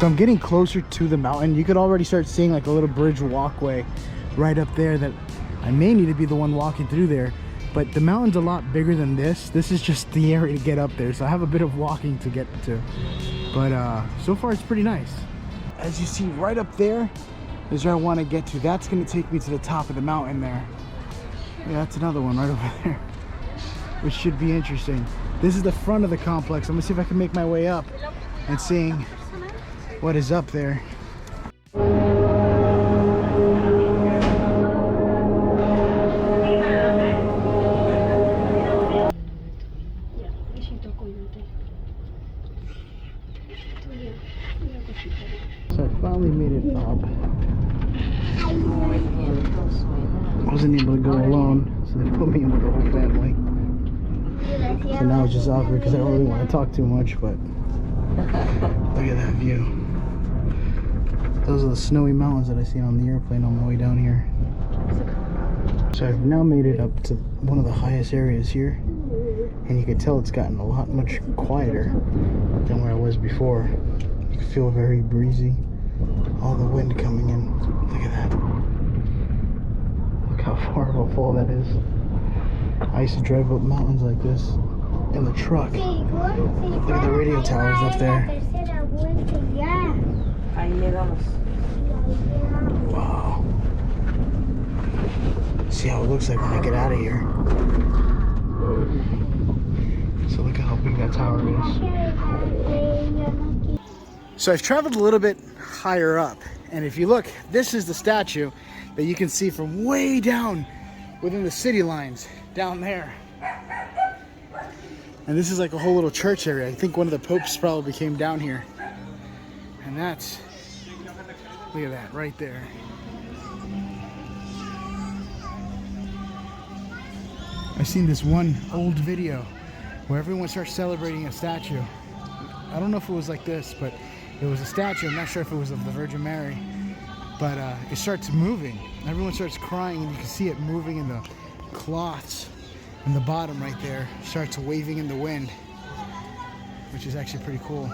So I'm getting closer to the mountain. You could already start seeing like a little bridge walkway right up there that I may need to be the one walking through there. But the mountain's a lot bigger than this. This is just the area to get up there. So I have a bit of walking to get to. But so far it's pretty nice. As you see right up there is where I want to get to. That's going to take me to the top of the mountain there. Yeah, that's another one right over there, which should be interesting. This is the front of the complex. I'm going to see if I can make my way up and seeing what is up there. So I finally made it up. I wasn't able to go alone, so they put me in with the whole family. So now it's just awkward because I don't really want to talk too much, but look at that view. Those are the snowy mountains that I seen on the airplane on my way down here. So I've now made it up to one of the highest areas here, and you can tell it's gotten a lot much quieter than where I was before. You can feel very breezy, all the wind coming in. Look at that. Look how far of a fall that is. I used to drive up mountains like this in the truck. Look at the radio towers up there. Wow. See how it looks like when I get out of here. So look at how big that tower is. So I've traveled a little bit higher up, and if you look, this is the statue that you can see from way down within the city lines down there. And this is like a whole little church area. I think one of the popes probably came down here. And that's, look at that right there. I've seen this one old video where everyone starts celebrating a statue. I don't know if it was like this, but it was a statue. I'm not sure if it was of the Virgin Mary, but it starts moving. Everyone starts crying, and you can see it moving in the cloths in the bottom right there. Starts waving in the wind, which is actually pretty cool.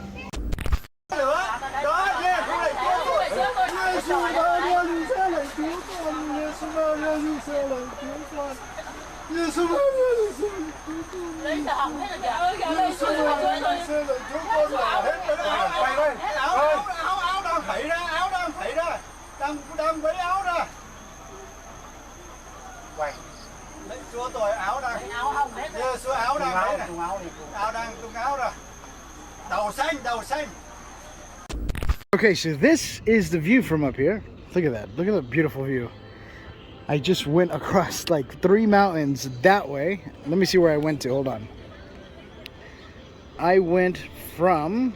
Okay, so this is the view from up here. Look at that. Look at the beautiful view. I just went across like 3 mountains that way. Let me see where I went to. Hold on. I went from,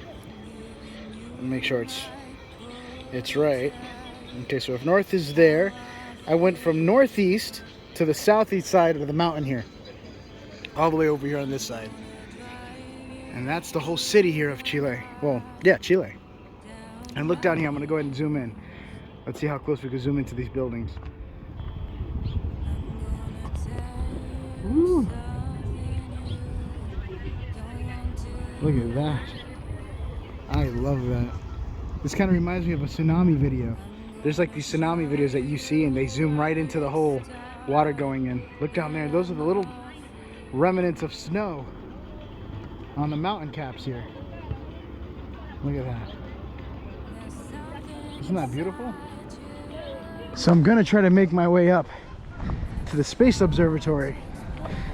let me make sure it's right. Okay, so if north is there, I went from northeast to the southeast side of the mountain here, all the way over here on this side. And that's the whole city here of Chile. Well, yeah, Chile. And look down here. I'm going to go ahead and zoom in. Let's see how close we can zoom into these buildings. Woo. Look at that. I love that. This kind of reminds me of a tsunami video. There's like these tsunami videos that you see and they zoom right into the whole water going in. Look down there. Those are the little remnants of snow on the mountain caps here. Look at that. Isn't that beautiful? So I'm gonna try to make my way up to the Space Observatory.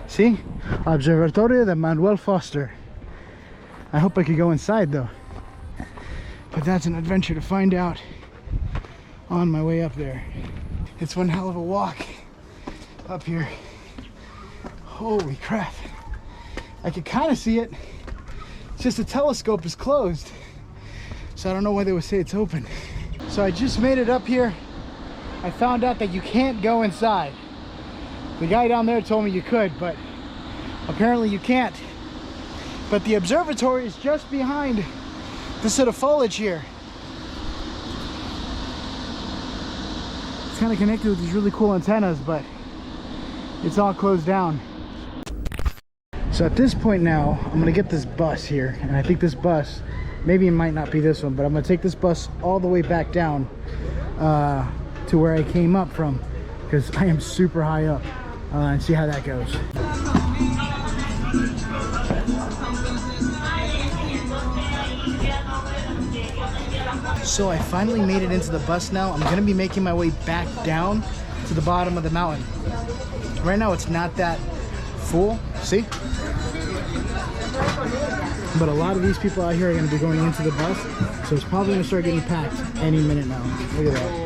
See? Observatorio de Manuel Foster. I hope I could go inside though. But that's an adventure to find out on my way up there. It's one hell of a walk up here. Holy crap. I can kind of see it. It's just the telescope is closed. So I don't know why they would say it's open. So I just made it up here. I found out that you can't go inside. The guy down there told me you could, but apparently you can't. But the observatory is just behind this set of foliage here. It's kind of connected with these really cool antennas, but it's all closed down. So at this point now, I'm gonna get this bus here, and I think this bus Maybe it might not be this one, but I'm gonna take this bus all the way back down to where I came up from, because I am super high up, and see how that goes. So I finally made it into the bus now. I'm gonna be making my way back down to the bottom of the mountain. Right now it's not that full, see? But a lot of these people out here are gonna be going into the bus, so it's probably gonna start getting packed any minute now. Look at that.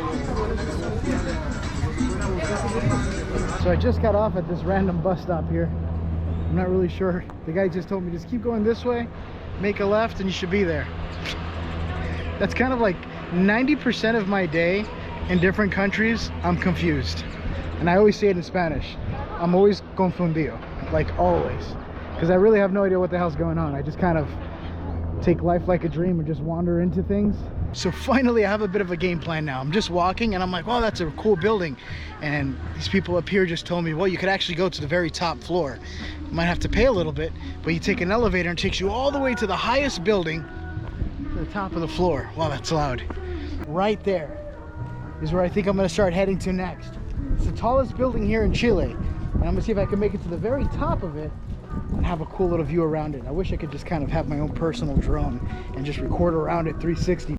So I just got off at this random bus stop here. I'm not really sure. The guy just told me just keep going this way, make a left, and you should be there. That's kind of like 90% of my day in different countries. I'm confused, and I always say it in Spanish. I'm always confundido, like always, because I really have no idea what the hell's going on. I just kind of take life like a dream and just wander into things. So finally I have a bit of a game plan now. I'm just walking and I'm like, oh, that's a cool building, and these people up here just told me, well, you could actually go to the very top floor. You might have to pay a little bit, but you take an elevator and it takes you all the way to the highest building, to the top of the floor. Wow, that's loud. Right there is where I think I'm gonna start heading to next. It's the tallest building here in Chile, and I'm gonna see if I can make it to the very top of it and have a cool little view around it. I wish I could just kind of have my own personal drone and just record around it 360.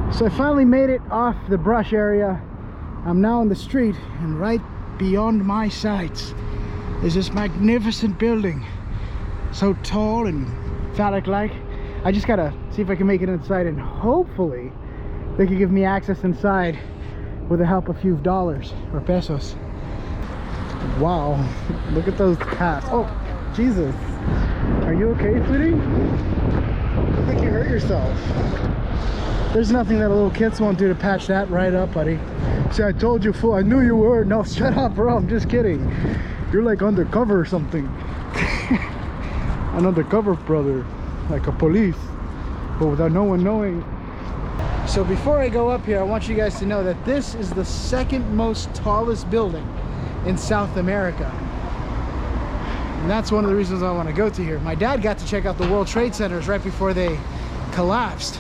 So I finally made it off the brush area. I'm now on the street, and right beyond my sights is this magnificent building. So tall and phallic-like. I just gotta see if I can make it inside, and hopefully they can give me access inside with the help of a few dollars or pesos. Wow, look at those cats. Oh, Jesus. Are you okay, sweetie? I think you hurt yourself. There's nothing that a little kids won't do to patch that right up, buddy. See, I told you, fool. I knew you were. No, shut up, bro. I'm just kidding. You're like undercover or something. An undercover brother, like a police, but without no one knowing. So before I go up here, I want you guys to know that this is the second most tallest building in South America. And that's one of the reasons I want to go to here. My dad got to check out the World Trade Centers right before they collapsed.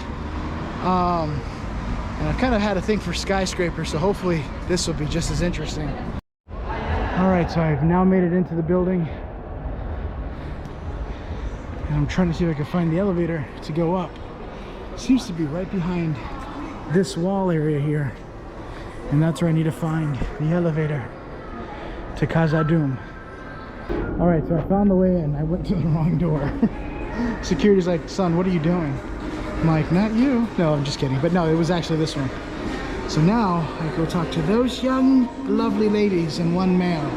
And I've kind of had a thing for skyscrapers, so hopefully this will be just as interesting. All right, so I've now made it into the building, and I'm trying to see if I can find the elevator to go up. It seems to be right behind this wall area here, and that's where I need to find the elevator to Casa Doom. All right, so I found the way in. I went to the wrong door. Security's like, son, what are you doing? I'm like, not you. No, I'm just kidding. But no, it was actually this one. So now I go talk to those young, lovely ladies and one male.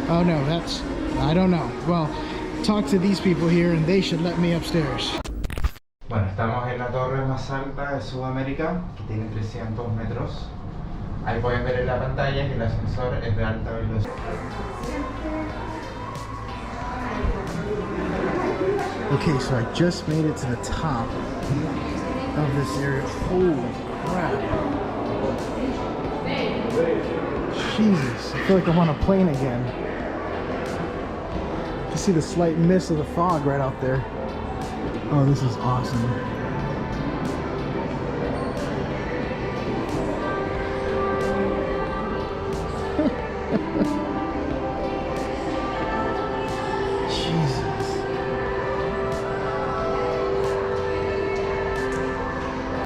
Oh no, that's, I don't know. Well, talk to these people here and they should let me upstairs. Bueno, estamos en la torre más alta de Sudamérica, que tiene 300 metros. Ahí pueden ver en la pantalla que el ascensor es de alta velocidad. Okay, so I just made it to the top of this area. Holy crap. Jesus, I feel like I'm on a plane again. You see the slight mist of the fog right out there. Oh, this is awesome.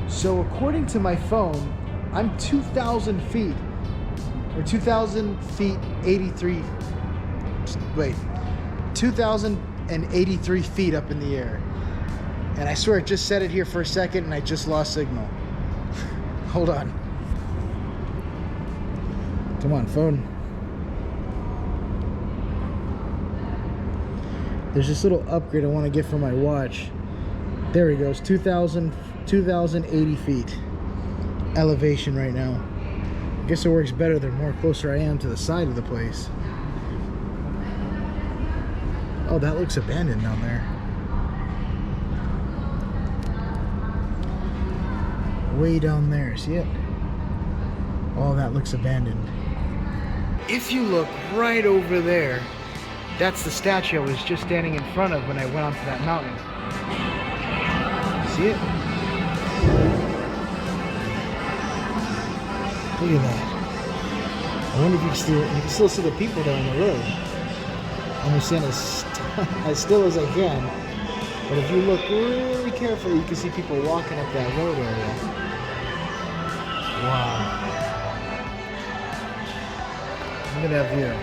So according to my phone, I'm 2,000 feet, or 2,000 feet 83, wait, 2,083 feet up in the air. And I swear it just said it here for a second and I just lost signal. Hold on. Come on, phone. There's this little upgrade I want to get for my watch. There he goes, 2,080 feet elevation right now. I guess it works better the more closer I am to the side of the place. Oh, that looks abandoned down there. Way down there, see it? Oh, that looks abandoned. If you look right over there, that's the statue I was just standing in front of when I went onto that mountain. See it? Look at that. I wonder if you can still see the people down the road. I'm gonna stand as still as I can. But if you look really carefully, you can see people walking up that road area. Wow. Look at that view.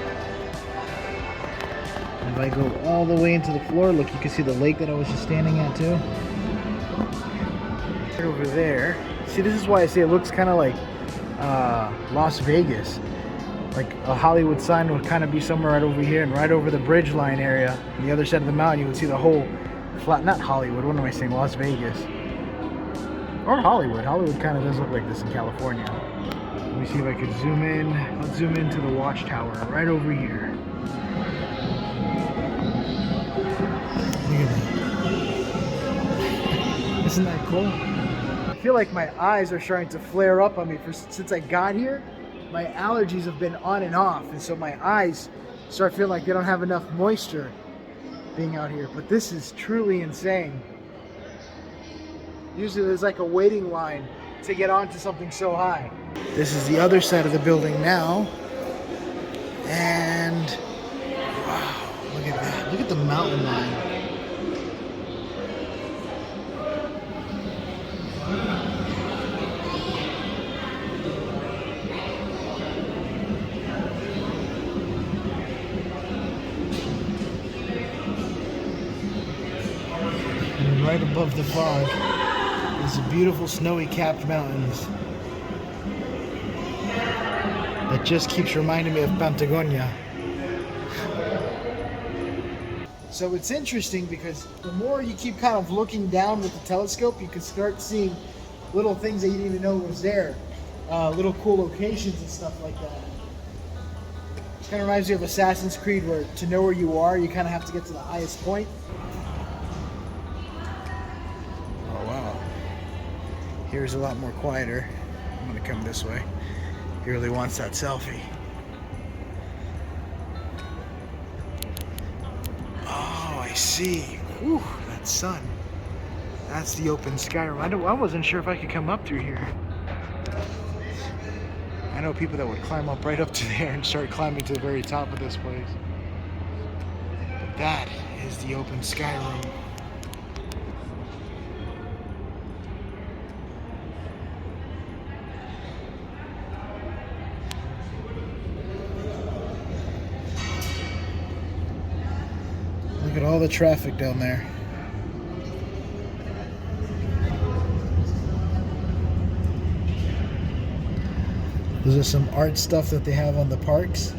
If I go all the way into the floor, look, you can see the lake that I was just standing at too. Right over there. See, this is why I say it looks kind of like Las Vegas. Like a Hollywood sign would kind of be somewhere right over here, and right over the bridge line area, on the other side of the mountain, you would see the whole flat, not Hollywood, what am I saying, Las Vegas. Or Hollywood. Hollywood kind of does look like this in California. Let me see if I could zoom in. Let's zoom into the watchtower right over here. Look at that. Isn't that cool? I feel like my eyes are starting to flare up on me since I got here. My allergies have been on and off, and so my eyes start feeling like they don't have enough moisture being out here. But this is truly insane. Usually there's like a waiting line to get onto something so high. This is the other side of the building now. And wow, look at that. Look at the mountain line. And right above the fog is the beautiful snowy capped mountains that just keeps reminding me of Patagonia. So it's interesting because the more you keep kind of looking down with the telescope, you can start seeing little things that you didn't even know was there. Little cool locations and stuff like that. It kind of reminds me of Assassin's Creed, where to know where you are, you kind of have to get to the highest point. Oh wow. Here's a lot more quieter. I'm gonna come this way. He really wants that selfie. Oh, I see. Whew, that sun. That's the open sky room. I wasn't sure if I could come up through here. I know people that would climb up right up to there and start climbing to the very top of this place. But that is the open sky room. Look at all the traffic down there. Those are some art stuff that they have on the parks.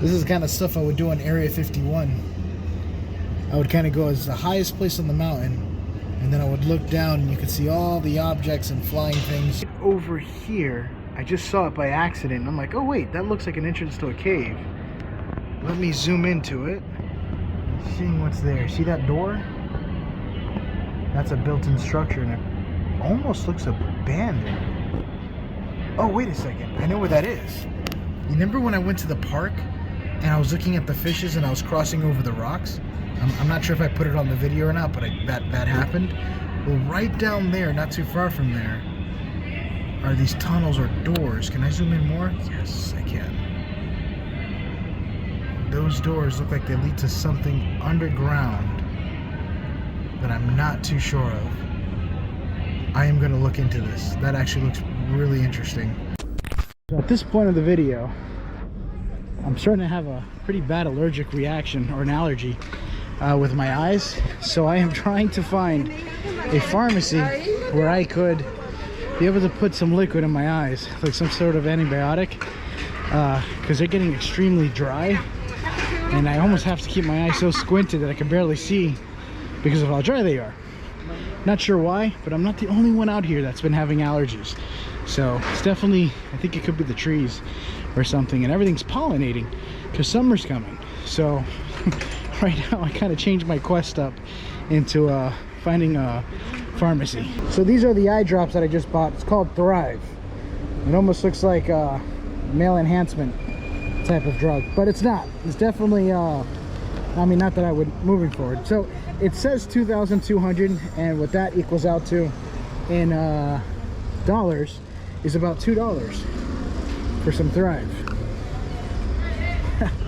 This is the kind of stuff I would do on Area 51. I would kind of go as the highest place on the mountain, and then I would look down and you could see all the objects and flying things. Over here, I just saw it by accident. I'm like, oh wait, that looks like an entrance to a cave. Let me zoom into it. Seeing what's there. See that door? That's a built-in structure, and it almost looks abandoned. Oh, wait a second. I know where that is. You remember when I went to the park and I was looking at the fishes and I was crossing over the rocks? I'm not sure if I put it on the video or not, but that happened. Well, right down there, not too far from there, are these tunnels or doors. Can I zoom in more? Yes, I can. Those doors look like they lead to something underground that I'm not too sure of. I am going to look into this. That actually looks really interesting. So at this point of the video, I'm starting to have a pretty bad allergic reaction, or an allergy, with my eyes. So I am trying to find a pharmacy where I could be able to put some liquid in my eyes, like some sort of antibiotic, because they're getting extremely dry, and I almost have to keep my eyes so squinted that I can barely see because of how dry they are. Not sure why, but I'm not the only one out here that's been having allergies. So it's definitely, I think it could be the trees or something, and everything's pollinating because summer's coming. So right now I kind of changed my quest up into finding a pharmacy. So these are the eye drops that I just bought. It's called Thrive. It almost looks like a male enhancement type of drug, but it's not. It's definitely I mean, not that I would moving forward. So it says 2,200, and what that equals out to in dollars is about $2 for some Thrive.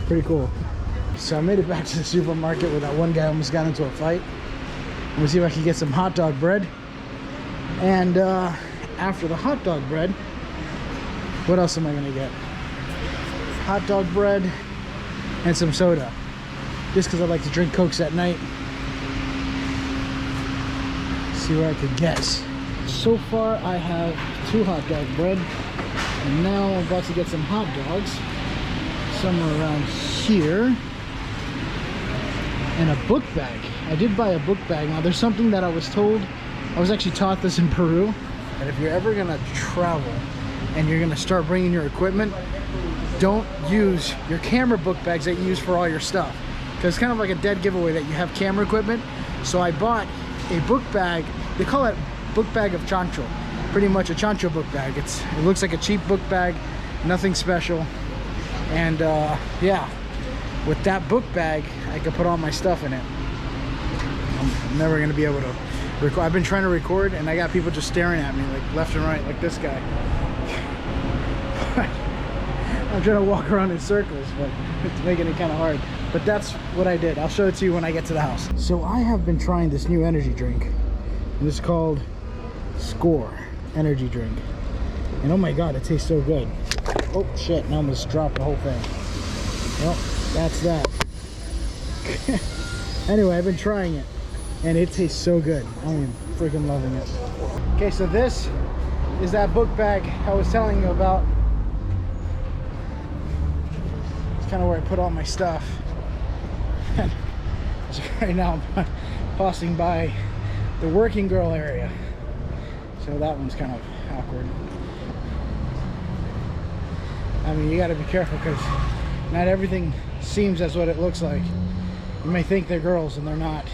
Pretty cool. So I made it back to the supermarket where that one guy almost got into a fight. I'm gonna see if I can get some hot dog bread. And after the hot dog bread, what else am I gonna get? Hot dog bread and some soda. Just because I like to drink Cokes at night. See what I could guess. So far I have 2 hot dog bread, and now I'm about to get some hot dogs somewhere around here, and a book bag. I did buy a book bag. Now there's something that I was told, I was actually taught this in Peru, that if you're ever gonna travel and you're gonna start bringing your equipment, don't use your camera book bags that you use for all your stuff, because it's kind of like a dead giveaway that you have camera equipment. So I bought a book bag. They call it book bag of chancho, pretty much a chancho book bag. It looks like a cheap book bag, nothing special. And yeah, with that book bag I could put all my stuff in it. I'm never gonna be able to record. I've been trying to record and I got people just staring at me like left and right, like this guy. I'm trying to walk around in circles, but it's making it kind of hard. But that's what I did. I'll show it to you when I get to the house. So I have been trying this new energy drink, and it's called Score energy drink. And oh my god, it tastes so good. Oh shit, now I'm gonna drop the whole thing. Well, that's that. Anyway, I've been trying it, and it tastes so good. I'm freaking loving it. Okay, so this is that book bag I was telling you about. It's kind of where I put all my stuff. And right now I'm passing by the working girl area, so that one's kind of awkward. I mean, you got to be careful because not everything seems as what it looks like. You may think they're girls and they're not.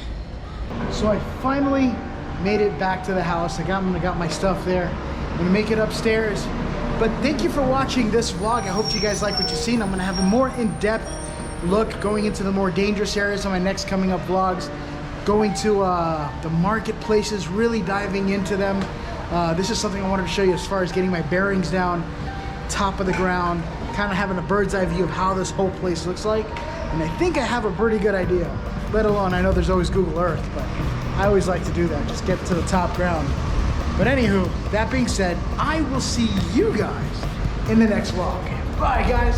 So I finally made it back to the house. I got my stuff there. I'm gonna make it upstairs. But thank you for watching this vlog. I hope you guys like what you've seen. I'm gonna have a more in-depth look going into the more dangerous areas on my next coming up vlogs. Going to the marketplaces, really diving into them. This is something I wanted to show you as far as getting my bearings down, top of the ground, kind of having a bird's eye view of how this whole place looks like. And I think I have a pretty good idea, let alone I know there's always Google Earth, but I always like to do that, just get to the top ground. But anywho, that being said, I will see you guys in the next vlog. Bye guys.